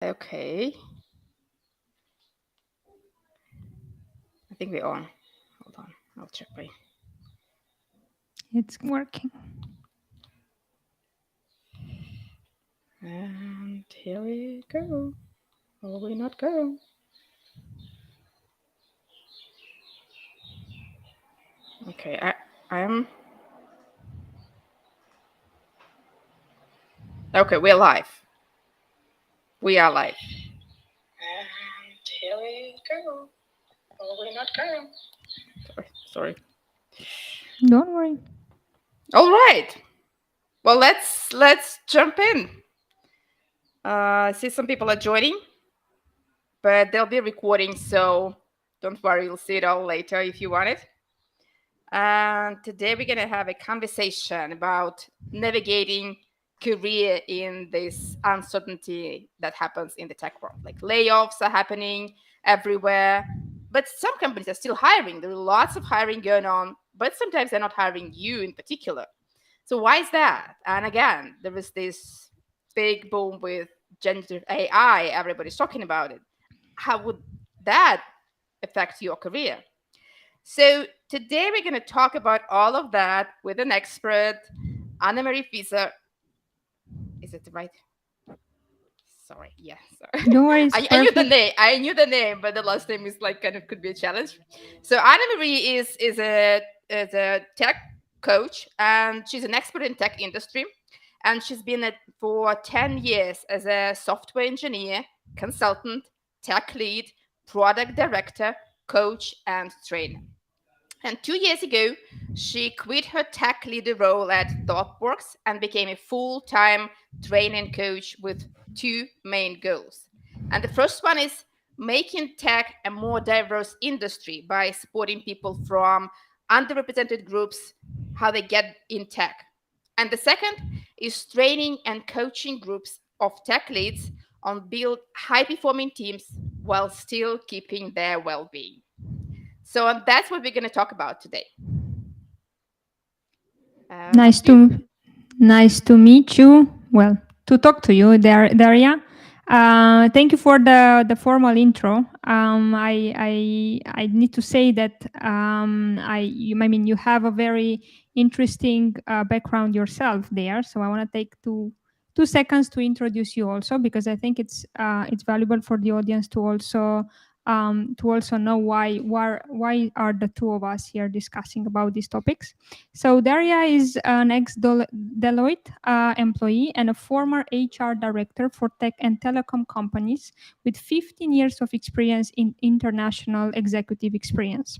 Okay. I think we're on. Hold on. I'll check my. It's working. And here we go. Or will we not go? Okay. I am. Okay, we're live. We are live. And here we go. Or will we not go? Sorry. Don't worry. All right. Well, let's jump in. I see some people are joining, but they'll be recording, so don't worry. You'll see it all later if you want it. And today we're gonna have a conversation about navigating career in this uncertainty that happens in the tech world. Like layoffs are happening everywhere, but some companies are still hiring. There are lots of hiring going on, but sometimes they're not hiring you in particular. So why is that? And again, there is this big boom with generative AI. Everybody's talking about it. How would that affect your career? So today we're going to talk about all of that with an expert, Anna-Marie Fieser. Is it right? Sorry, yes. Yeah, Don't worry, it's I knew the perfect. name. I knew the name, but the last name is like kind of could be a challenge. So Anna-Marie is a tech coach, and she's an expert in tech industry, and she's been at for 10 years as a software engineer, consultant, tech lead, product director, coach, and trainer. And 2 years ago, she quit her tech leader role at ThoughtWorks and became a full time training coach with two main goals. And the first one is making tech a more diverse industry by supporting people from underrepresented groups how they get in tech. And the second is training and coaching groups of tech leads on build high performing teams while still keeping their well being. So that's what we're going to talk about today. Up Nice to you. to nice to meet you. Well, to talk to you, Daria. Thank you for the formal intro. I need to say that I mean you have a very interesting background yourself there. So I want to take two seconds to introduce you also because I think it's valuable for the audience to also know why are the two of us here discussing about these topics. So Daria is an ex-Deloitte employee and a former HR director for tech and telecom companies with 15 years of experience in international executive experience.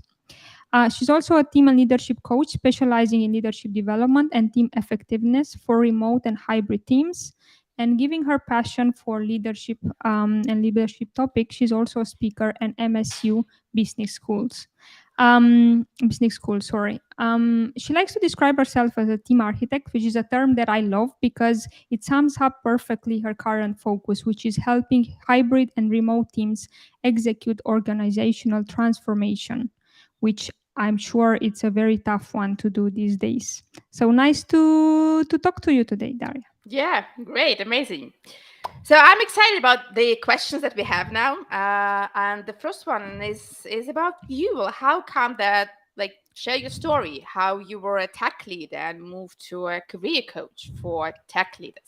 She's also a team and leadership coach specializing in leadership development and team effectiveness for remote and hybrid teams. And giving her passion for leadership and leadership topics, she's also a speaker at MSU Business Schools. Business school, sorry. She likes to describe herself as a team architect, which is a term that I love because it sums up perfectly her current focus, which is helping hybrid and remote teams execute organizational transformation, which I'm sure it's a very tough one to do these days. So nice to talk to you today, Daria. Yeah, great, amazing. So I'm excited about the questions that we have now, and the first one is about you. Well, how come that? Like, share your story. How you were a tech lead and moved to a career coach for tech leaders.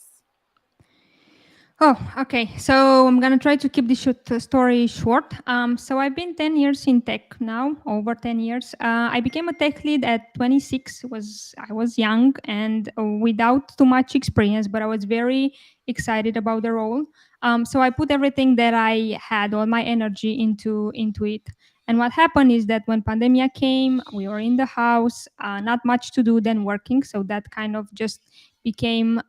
Oh, okay. So I'm gonna try to keep this story short. So I've been 10 years in tech now, over 10 years. I became a tech lead at 26. I was young and without too much experience, but I was very excited about the role. So I put everything that I had, all my energy into it. And what happened is that when pandemic came, we were in the house, not much to do than working. So that kind of just became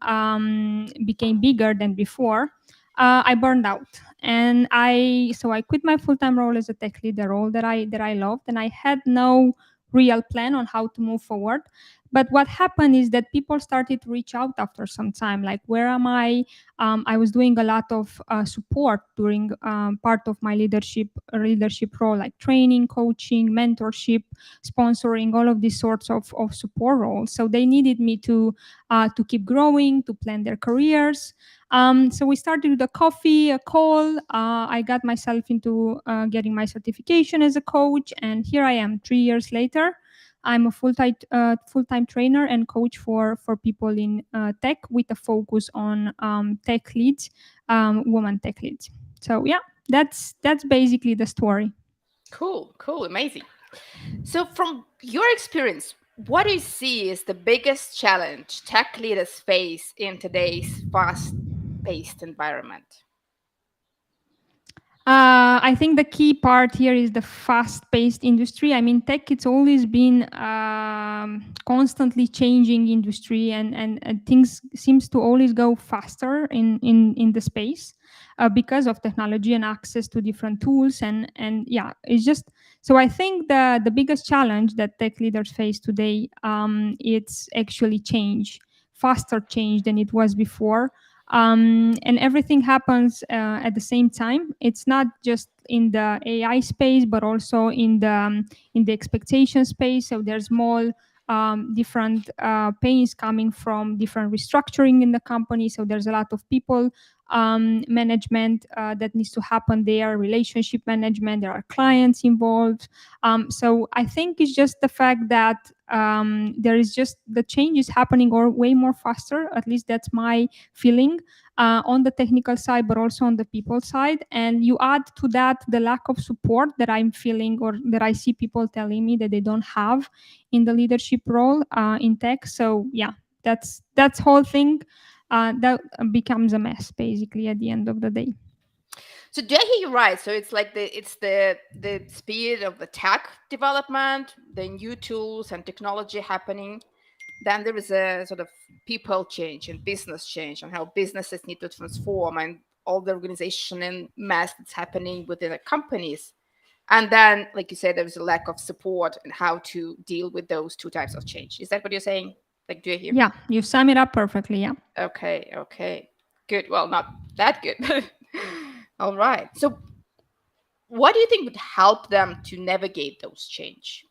bigger than before. I burned out, and I quit my full time role as a tech lead, the role that I loved, and I had no real plan on how to move forward. But what happened is that people started to reach out after some time, like, where am I? I was doing a lot of support during part of my leadership role, like training, coaching, mentorship, sponsoring, all of these sorts of support roles. So they needed me to keep growing, to plan their careers. So we started with a coffee, a call. I got myself into getting my certification as a coach, and here I am 3 years later. I'm a full time trainer and coach for people in tech, with a focus on tech leads, woman tech leads. So yeah, that's basically the story. Cool, cool, amazing. So, from your experience, what do you see is the biggest challenge tech leaders face in today's fast paced environment? I think the key part here is the fast-paced industry. I mean, tech, it's always been constantly changing industry, and things seems to always go faster in the space because of technology and access to different tools. And yeah, it's just, so I think the biggest challenge that tech leaders face today, it's actually change, faster change than it was before. And everything happens at the same time. It's not just in the AI space, but also in the expectation space. So there's small different pains coming from different restructuring in the company. So there's a lot of people management that needs to happen there, relationship management. There are clients involved. So I think it's just the fact that there is just the change is happening or way more faster. At least that's my feeling on the technical side, but also on the people side. And you add to that the lack of support that I'm feeling, or that I see people telling me that they don't have in the leadership role in tech. So yeah, that's whole thing that becomes a mess basically at the end of the day. So, do I hear you right? So it's the speed of the tech development, the new tools and technology happening. Then there is a sort of people change and business change, and how businesses need to transform, and all the organization and mess that's happening within the companies. And then, like you said, there's a lack of support and how to deal with those two types of change. Is that what you're saying? Like, do you hear? Yeah, you sum it up perfectly. Yeah. Okay, okay. Good. Well, not that good. All right. So, what do you think would help them to navigate those change?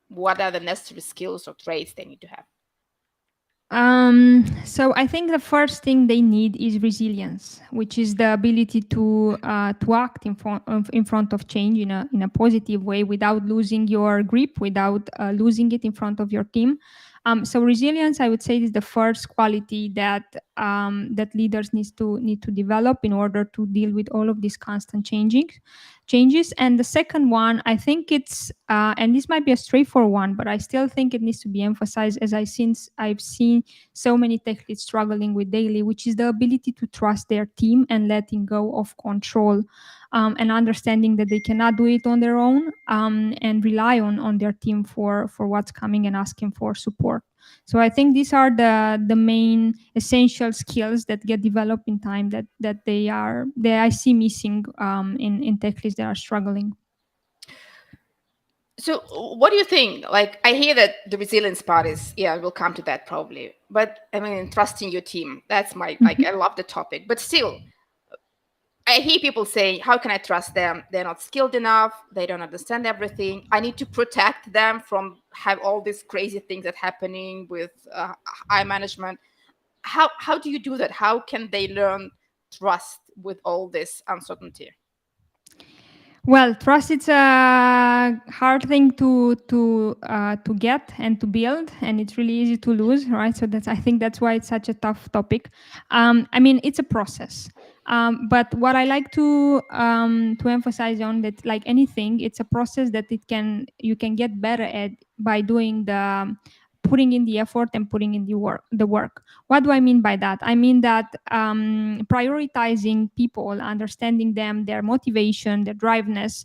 What are the necessary skills or traits they need to have? So I think the first thing they need is resilience, which is the ability to act in front of change in a positive way, without losing your grip, without losing it in front of your team. So resilience, I would say, is the first quality that leaders need to develop in order to deal with all of these constant changes. And the second one, I think it's and this might be a straightforward one, but I still think it needs to be emphasized, as since I've seen so many tech leads struggling with daily, which is the ability to trust their team and letting go of control, and understanding that they cannot do it on their own, and rely on their team for what's coming, and asking for support. So I think these are the main essential skills that get developed in time, that they I see missing in tech leads that are struggling. So, what do you think? Like, I hear that the resilience part is, yeah, we'll come to that probably. But I mean, trusting your team, that's my, like, I love the topic. But still, I hear people say, how can I trust them? They're not skilled enough. They don't understand everything. I need to protect them from have all these crazy things that happening with high management. How do you do that? How can they learn trust with all this uncertainty? Well, trust, it's a hard thing to get and to build, and it's really easy to lose, right? So I think that's why it's such a tough topic. I mean, it's a process. But what I like to emphasize on that, like anything, it's a process that you can get better at by doing the putting in the effort and putting in the work. What do I mean by that? I mean that prioritizing people, understanding them, their motivation, their driveness,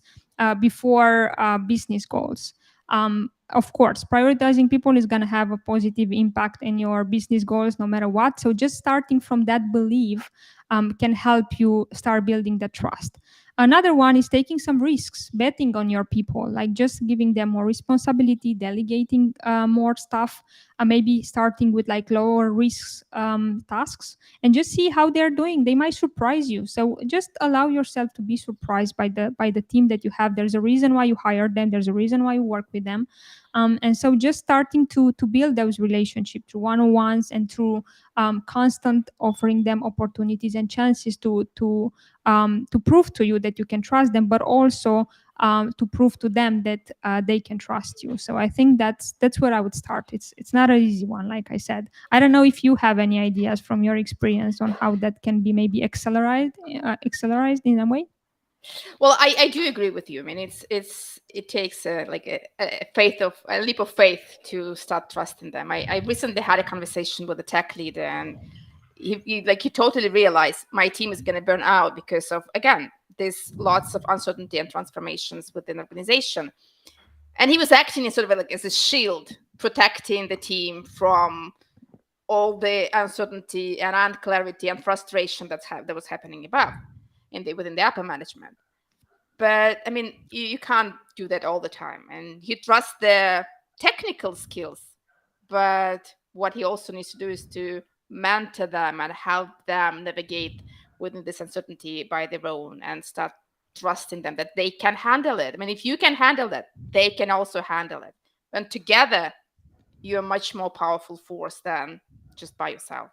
before business goals. Of course, prioritizing people is going to have a positive impact in your business goals no matter what. So just starting from that belief, can help you start building the trust. Another one is taking some risks, betting on your people, like just giving them more responsibility, delegating more stuff, maybe starting with like lower risks tasks, and just see how they're doing. They might surprise you. So just allow yourself to be surprised by the team that you have. There's a reason why you hired them. There's a reason why you work with them. And so just starting to build those relationships through one-on-ones and through constant offering them opportunities and chances to prove to you that you can trust them, but also to prove to them that they can trust you. So I think that's where I would start. It's not an easy one, like I said. I don't know if you have any ideas from your experience on how that can be maybe accelerated in a way. Well, I do agree with you. I mean, it takes like a leap of faith to start trusting them. I recently had a conversation with a tech leader, and he totally realized my team is going to burn out because of, again, there's lots of uncertainty and transformations within the organization, and he was acting as sort of like as a shield, protecting the team from all the uncertainty and unclarity and frustration that was happening above within the upper management. But I mean, you can't do that all the time, and you trust their technical skills, but what he also needs to do is to mentor them and help them navigate within this uncertainty by their own, and start trusting them that they can handle it. I mean, if you can handle it, they can also handle it, and together you're a much more powerful force than just by yourself.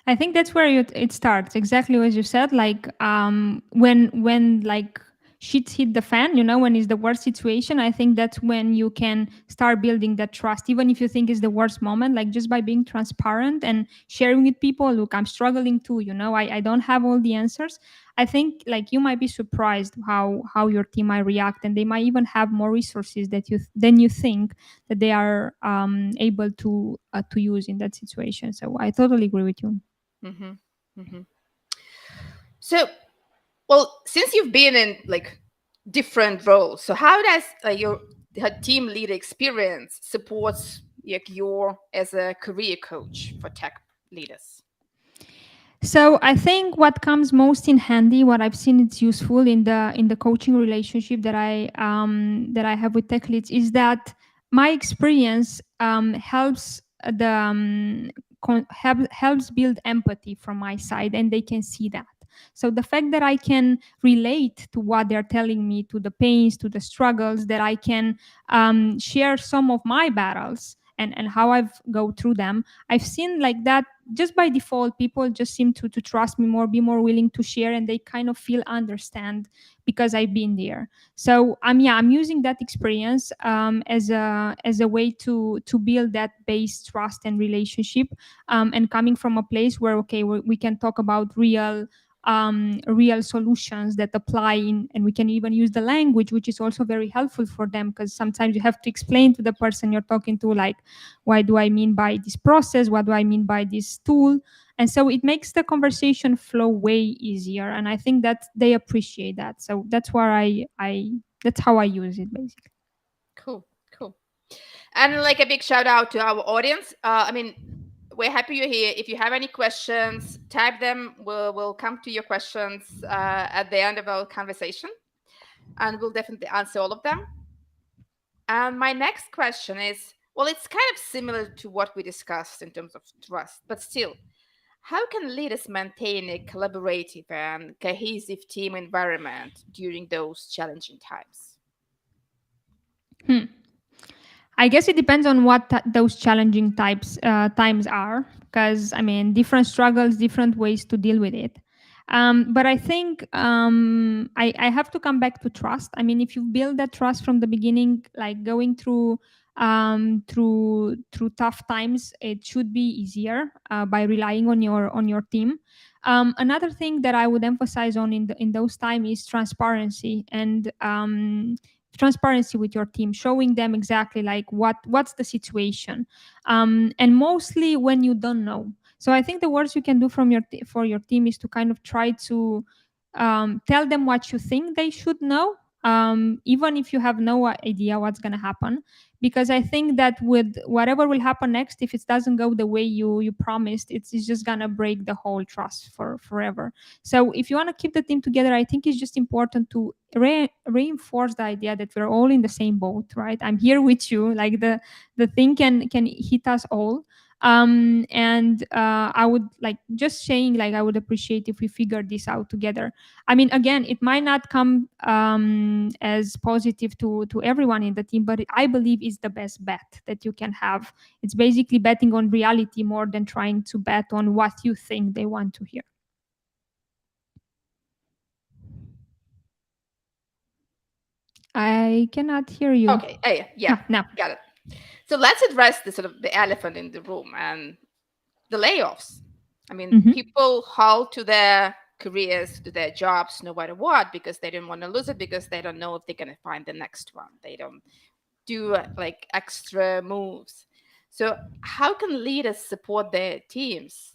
I think that's where it starts. Exactly as you said. Like when like shit hit the fan, when it's the worst situation. I think that's when you can start building that trust, even if you think it's the worst moment. Like just by being transparent and sharing with people. Look, I'm struggling too. I don't have all the answers. I think like you might be surprised how your team might react, and they might even have more resources than you think that they are able to use in that situation. So I totally agree with you. Mm-hmm. Mm-hmm. So, well, since you've been in like different roles, so how does your team leader experience supports like your as a career coach for tech leaders? So I think what comes most in handy, what I've seen it's useful in the coaching relationship that I have with tech leads, is that my experience helps build empathy from my side, and they can see that. So the fact that I can relate to what they're telling me, to the pains, to the struggles, that I can share some of my battles and how I've go through them, I've seen like that just by default people just seem to trust me more, be more willing to share, and they kind of feel understand because I've been there. So I'm using that experience as a way to build that base trust and relationship, and coming from a place where okay we can talk about real solutions that apply and we can even use the language, which is also very helpful for them, because sometimes you have to explain to the person you're talking to, like, why do I mean by this process, what do I mean by this tool. And so it makes the conversation flow way easier, and I think that they appreciate that. So that's where I that's how I use it basically. Cool, cool. And like a big shout out to our audience. I mean, we're happy you're here. If you have any questions, type them. We'll come to your questions at the end of our conversation, and we'll definitely answer all of them. And my next question is, well, it's kind of similar to what we discussed in terms of trust, but still, how can leaders maintain a collaborative and cohesive team environment during those challenging times? Hmm. I guess it depends on what those challenging times are, because I mean, different struggles, different ways to deal with it. But I think I have to come back to trust. I mean, if you build that trust from the beginning, like going through tough times, it should be easier by relying on your team. Another thing that I would emphasize on in those times is transparency, and transparency with your team, showing them exactly like what's the situation, and mostly when you don't know. So I think the worst you can do for your team is to kind of try to tell them what you think they should know, even if you have no idea what's going to happen. Because I think that with whatever will happen next, if it doesn't go the way you promised, it's just going to break the whole trust for forever. So if you want to keep the team together, I think it's just important to reinforce the idea that we're all in the same boat, right? I'm here with you. Like the thing can hit us all. And I would like just saying, like, I would appreciate if we figure this out together. I mean, again, it might not come as positive to everyone in the team, but I believe it's the best bet that you can have. It's basically betting on reality more than trying to bet on what you think they want to hear. I cannot hear you. Okay. Hey, yeah, Now. got it. So let's address the sort of the elephant in the room and the layoffs. I mean, Mhm. people hold to their careers, to their jobs, no matter what, because they don't want to lose it, because they don't know if they're going to find the next one. They don't do like extra moves. So, how can leaders support their teams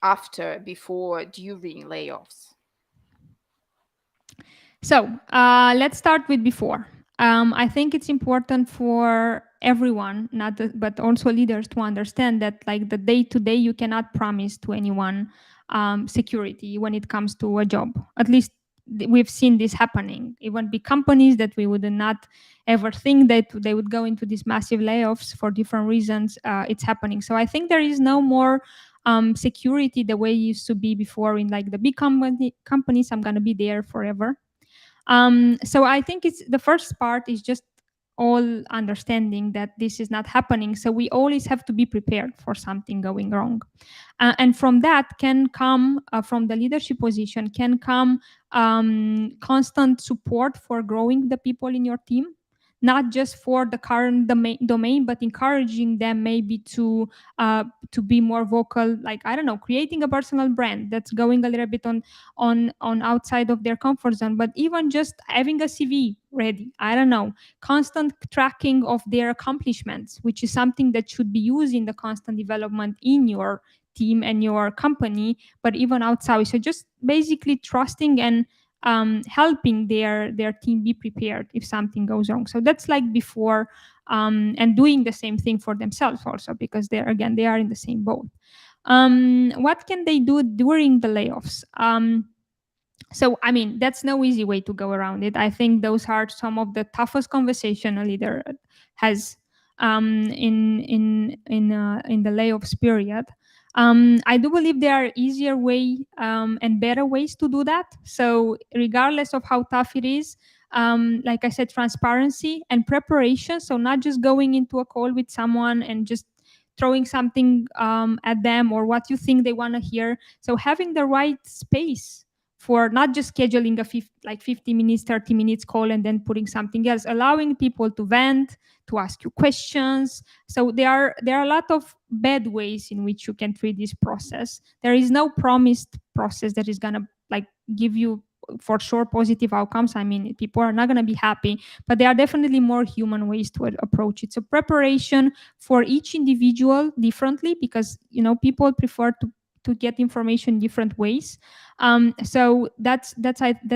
after, before, during layoffs? So let's start with before. I think it's important for everyone, but also leaders, to understand that, like, the day to day, you cannot promise to anyone security when it comes to a job. At least we've seen this happening. Even big companies that we would not ever think that they would go into these massive layoffs for different reasons. It's happening. So I think there is no more security the way it used to be before in, like, the big companies. I'm gonna be there forever. So I think it's the first part is just all understanding that this is not happening. So we always have to be prepared for something going wrong. And from that can come, from the leadership position, can come constant support for growing the people in your team, not just for the current domain, but encouraging them maybe to be more vocal, like, I don't know, creating a personal brand that's going a little bit on outside of their comfort zone, but even just having a CV ready, I don't know, constant tracking of their accomplishments, which is something that should be used in the constant development in your team and your company, but even outside. So just basically trusting and helping their team be prepared if something goes wrong. So that's like before, and doing the same thing for themselves also, because they are in the same boat. What can they do during the layoffs? So I mean, that's no easy way to go around it. I think those are some of the toughest conversation a leader has in the layoffs period. I do believe there are easier way and better ways to do that. So regardless of how tough it is, like I said, transparency and preparation. So not just going into a call with someone and just throwing something at them or what you think they want to hear. So having the right space for not just scheduling like 50 minutes, 30 minutes call and then putting something else, allowing people to vent, to ask you questions. So there are a lot of bad ways in which you can treat this process. There is no promised process that is gonna, like, give you for sure positive outcomes. I mean, people are not going to be happy, but there are definitely more human ways to approach it. So preparation for each individual differently, because people prefer to get information different ways. So that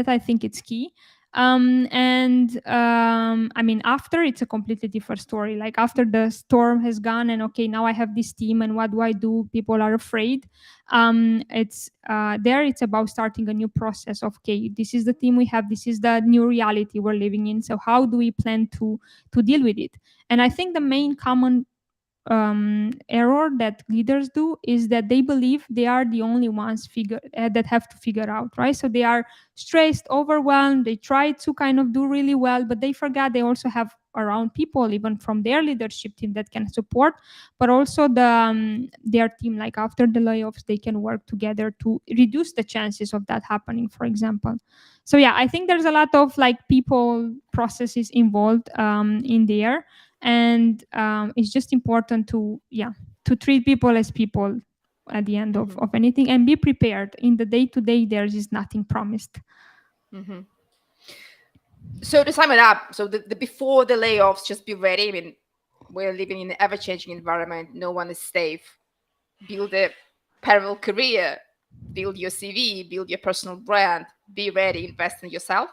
I think it's key. And I mean, after, it's a completely different story. Like, after the storm has gone and okay, now I have this team and what do I do? People are afraid. It's about starting a new process of, okay, this is the team we have, this is the new reality we're living in, so how do we plan to deal with it? And I think the main common error that leaders do is that they believe they are the only ones that have to figure out, right? So they are stressed, overwhelmed, they try to kind of do really well, but they forgot they also have around people, even from their leadership team, that can support, but also their team, like, after the layoffs, they can work together to reduce the chances of that happening, for example. So yeah, I think there's a lot of, like, people processes involved in there. And it's just important to treat people as people at the end Mm-hmm. of anything, and be prepared. In the day to day, there is nothing promised. Mm-hmm. So to sum it up, so the before the layoffs, just be ready. I mean, we're living in an ever-changing environment. No one is safe. Build a parallel career, build your CV, build your personal brand. Be ready, invest in yourself.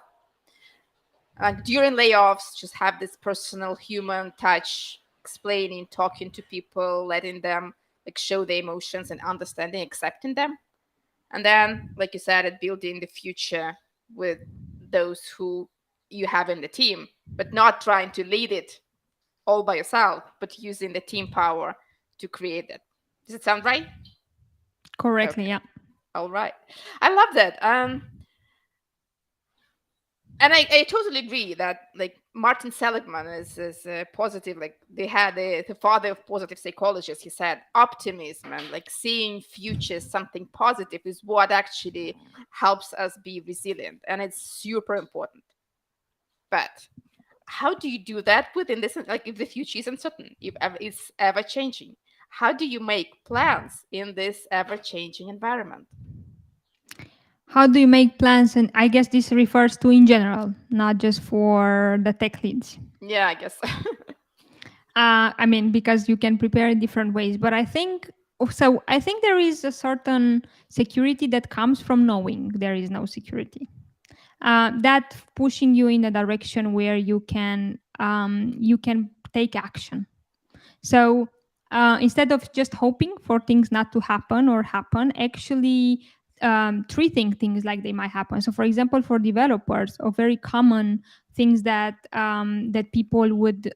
Like during layoffs, just have this personal human touch, explaining, talking to people, letting them like show their emotions and understanding, accepting them. And then, like you said, it building the future with those who you have in the team, but not trying to lead it all by yourself, but using the team power to create it. Does it sound right? Correctly, Okay. yeah. All right. I love that. And I totally agree that like Martin Seligman is positive. Like they had the father of positive psychologists. He said optimism and like seeing future something positive is what actually helps us be resilient, and it's super important. But how do you do that within this? Like if the future is uncertain, if it's ever changing, how do you make plans in this ever changing environment? How do you make plans? And I guess this refers to in general, not just for the tech leads. Yeah, I guess. I mean, because you can prepare in different ways. But I think so. I think there is a certain security that comes from knowing there is no security. That pushing you in a direction where you can take action. So instead of just hoping for things not to happen or happen, actually treating things like they might happen. So, for example, for developers, a very common things that people would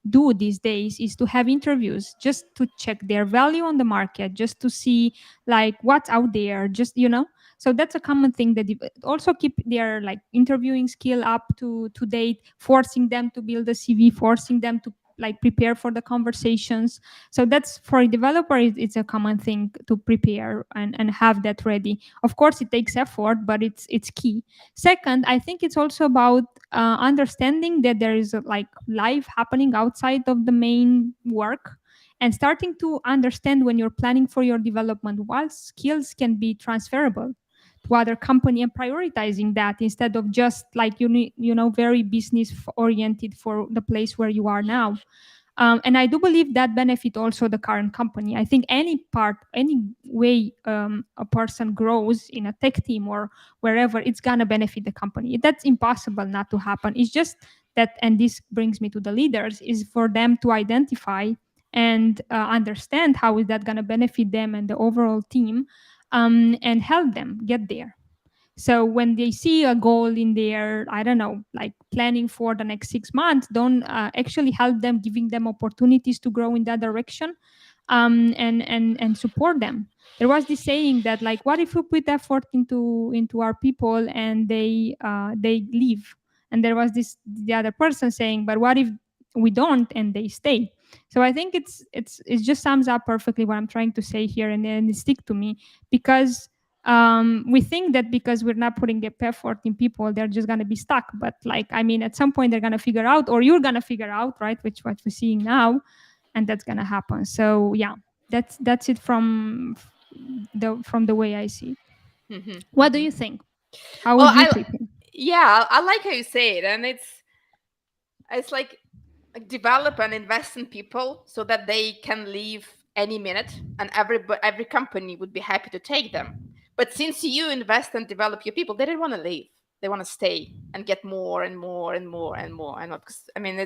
do these days is to have interviews just to check their value on the market, just to see like what's out there, just so that's a common thing that also keep their like interviewing skill up to date, forcing them to build a CV, forcing them to like prepare for the conversations. So that's for a developer, it's a common thing to prepare and have that ready. Of course it takes effort, but it's key. Second, I think it's also about understanding that there is like life happening outside of the main work, and starting to understand when you're planning for your development what skills can be transferable to other company, and prioritizing that instead of just like very business oriented for the place where you are now. And I do believe that benefit also the current company. I think any way a person grows in a tech team or wherever, it's gonna benefit the company. That's impossible not to happen. It's just that, and this brings me to the leaders, is for them to identify and understand how is that gonna benefit them and the overall team, and help them get there. So when they see a goal in their, I don't know, like planning for the next 6 months, don't actually help them, giving them opportunities to grow in that direction, and support them. There was this saying that like, what if we put effort into our people and they leave? And there was the other person saying, but what if we don't and they stay? So I think it just sums up perfectly what I'm trying to say here, and then stick to me, because we think that because we're not putting the effort in people, they're just going to be stuck. But like, I mean, at some point they're going to figure out, or you're going to figure out, right, which what we're seeing now, and that's going to happen. So yeah, that's it from the way I see it. Mhm, What do mhm. you think? How Well, would you prepare? yeah, I like how you say it, and it's like develop and invest in people so that they can leave any minute, and every company would be happy to take them. But since you invest and develop your people, they don't want to leave. They want to stay and get more and more and more and more. And because I mean,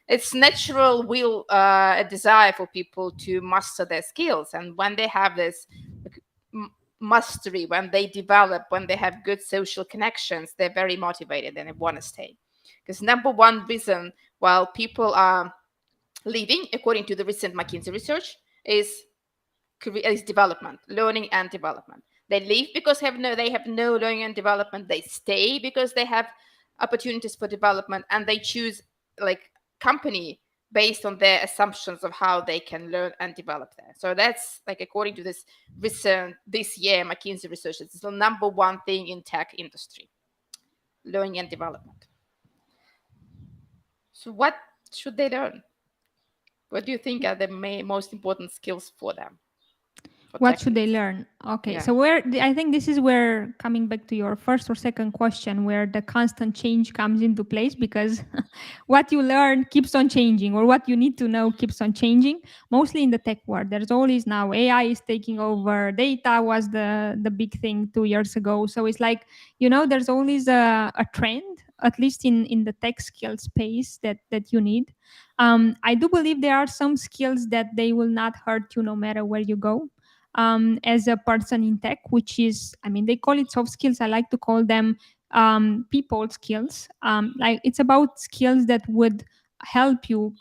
it's natural will a desire for people to master their skills, and when they have this like, mastery, when they develop, when they have good social connections, they're very motivated and they want to stay. Because number one reason while people are leaving, according to the recent McKinsey research, is development, learning and development. They leave because they have no learning and development. They stay because they have opportunities for development, and they choose like company based on their assumptions of how they can learn and develop there. So that's like according to this recent this year McKinsey research, it's the number one thing in tech industry, learning and development. So what should they learn? What do you think are the most important skills for them, for What tech should they leads? learn? Okay, Yeah. so I think this is where, coming back to your first or second question, where the constant change comes into place, because what you learn keeps on changing, or what you need to know keeps on changing. Mostly in the tech world, there's always now AI is taking over. Data was the big thing 2 years ago, so it's like there's always a trend at least in the tech skill space that you need. I do believe there are some skills that they will not hurt you no matter where you go. As a person in tech, which is, I mean, they call it soft skills. I like to call them people skills. Like it's about skills that would help you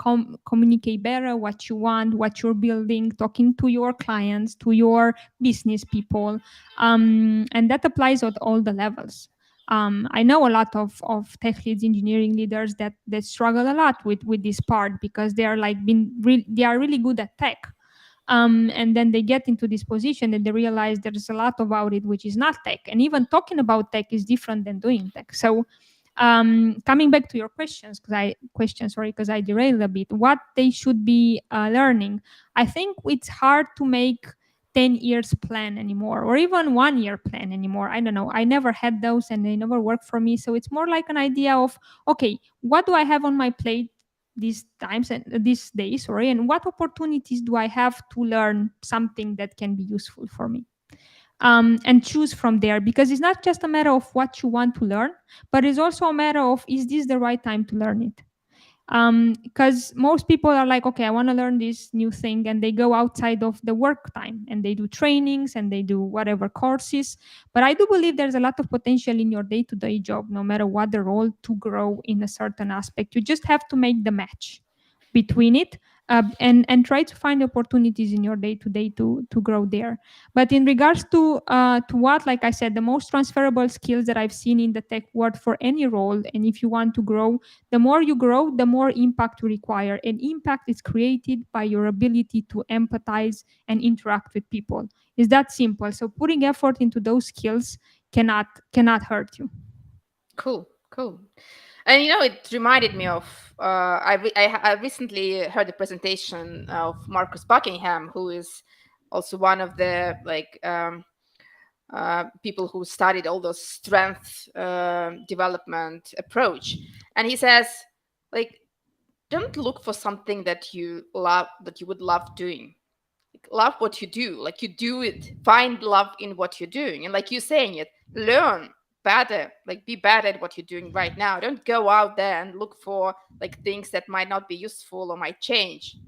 communicate better what you want, what you're building, talking to your clients, to your business people, and that applies at all the levels. I know a lot of tech leads, engineering leaders that struggle a lot with this part because they are like they are really good at tech, and then they get into this position and they realize there's a lot about it which is not tech, and even talking about tech is different than doing tech. So coming back to your because I derailed a bit, what they should be learning. I think it's hard to make 10 years plan anymore, or even 1 year plan anymore. I don't know, I never had those and they never worked for me. So it's more like an idea of, okay, what do I have on my plate these times and these days, sorry, and what opportunities do I have to learn something that can be useful for me, and choose from there, because it's not just a matter of what you want to learn, but it's also a matter of, is this the right time to learn it? Because most people are like, okay, I want to learn this new thing, and they go outside of the work time and they do trainings and they do whatever courses. But I do believe there's a lot of potential in your day-to-day job, no matter what the role, to grow in a certain aspect. You just have to make the match between it, and try to find opportunities in your day-to-day to grow there. But in regards to what, like I said, the most transferable skills that I've seen in the tech world for any role, and if you want to grow, the more you grow, the more impact you require. And impact is created by your ability to empathize and interact with people. It's that simple. So putting effort into those skills cannot hurt you. Cool, cool. And it reminded me of I recently heard a presentation of Marcus Buckingham, who is also one of the people who studied all those strength development approach, and he says, like, don't look for something that you love, that you would love doing. Like, love what you do, like you do it, find love in what you're doing, and like you're saying it, learn better, like be better at what you're doing right now. Don't go out there and look for like things that might not be useful or might change.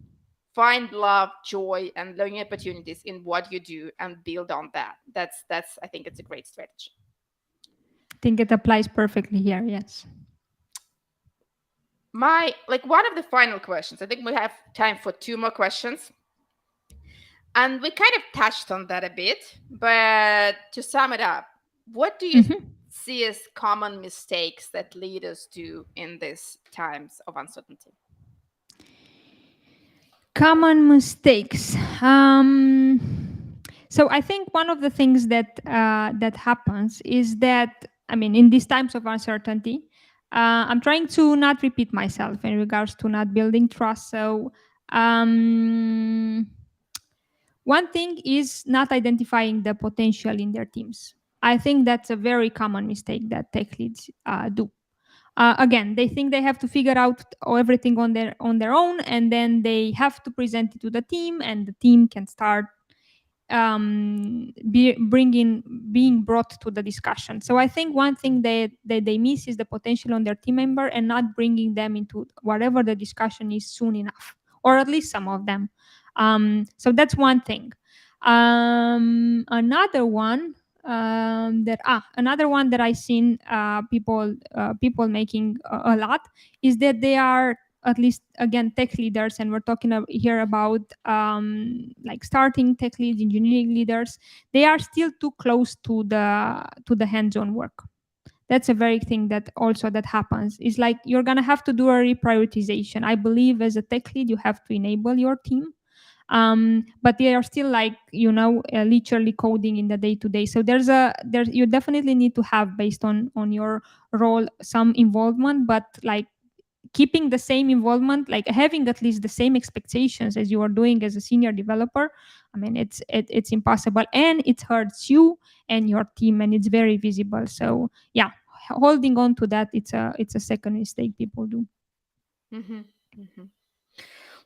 Find love, joy, and learning opportunities in what you do and build on that. That's I think it's a great strategy. I think it applies perfectly here, yes. My like one of the final questions, I think we have time for two more questions, and we kind of touched on that a bit, but to sum it up, what do you Mhm. see as common mistakes that leaders do in these times of uncertainty? Common mistakes. So I think one of the things that happens is that, I mean, in these times of uncertainty, I'm trying to not repeat myself in regards to not building trust. So um, one thing is not identifying the potential in their teams. I think that's a very common mistake that tech leads do. Again, they think they have to figure out everything on their own, and then they have to present it to the team, and the team can start being brought to the discussion. So I think one thing that they miss is the potential on their team member, and not bringing them into whatever the discussion is soon enough, or at least some of them. So that's one thing. Another one another one that I've seen people making a lot is that they are, at least again, tech leaders, and we're talking here about like starting tech leads, engineering leaders. They are still too close to the hands-on work. That's a very thing that also that happens. Is like you're gonna have to do a reprioritization. I believe as a tech lead you have to enable your team, but they are still like literally coding in the day to day. So there's you definitely need to have, based on your role, some involvement, but like keeping the same involvement, like having at least the same expectations as you are doing as a senior developer. I mean, it's impossible, and it hurts you and your team, and it's very visible. So yeah, holding on to that, it's a second mistake people do. Mm-hmm. Mm-hmm.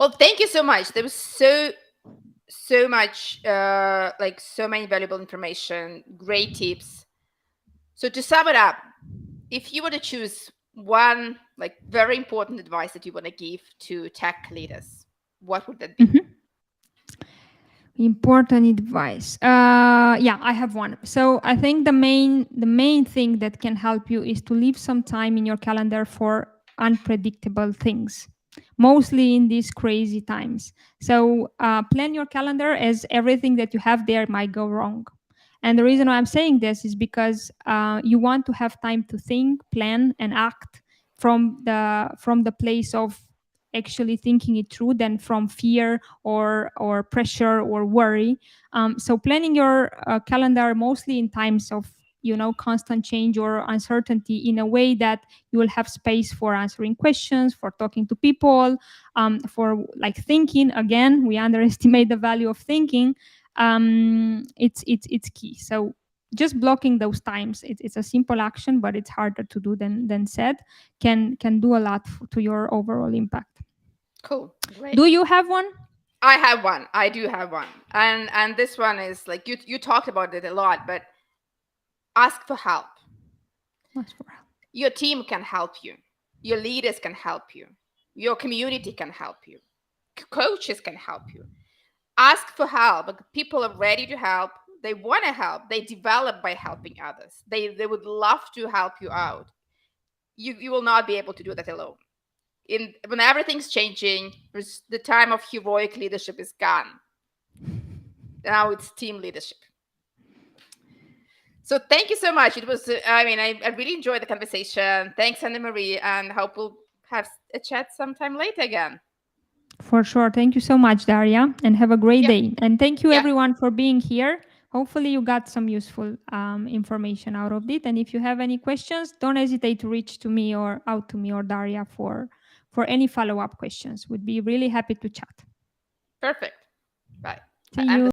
Well, thank you so much. There was so much like so many valuable information, great tips. So to sum it up, if you were to choose one like very important advice that you want to give to tech leaders, what would that be? Mhm. Important advice. Yeah, I have one. So I think the main thing that can help you is to leave some time in your calendar for unpredictable things, mostly in these crazy times. So plan your calendar, as everything that you have there might go wrong. And the reason why I'm saying this is because you want to have time to think, plan, and act from the place of actually thinking it through, than from fear or pressure or worry. So planning your calendar mostly in times of constant change or uncertainty, in a way that you will have space for answering questions, for talking to people, for like thinking. Again, we underestimate the value of thinking. It's key. So just blocking those times, it's a simple action, but it's harder to do than said, can do a lot to your overall impact. Cool, great. Do you have one? I have one. I do have one. And this one is like you talked about it a lot, but ask for help. Ask for help. Your team can help you. Your leaders can help you. Your community can help you. Coaches can help you. Ask for help. People are ready to help. They want to help. They develop by helping others. They would love to help you out. You will not be able to do that alone. When everything's changing, the time of heroic leadership is gone. Now it's team leadership. So thank you so much. It was, I really enjoyed the conversation. Thanks, Anna Marie, and hope we'll have a chat sometime later again. For sure. Thank you so much, Daria, and have a great Yeah, day. And thank you, yeah, everyone, for being here. Hopefully, you got some useful information out of it. And if you have any questions, don't hesitate to reach to me or out to me or Daria for any follow up questions. Would be really happy to chat. perfect. Bye. See And you.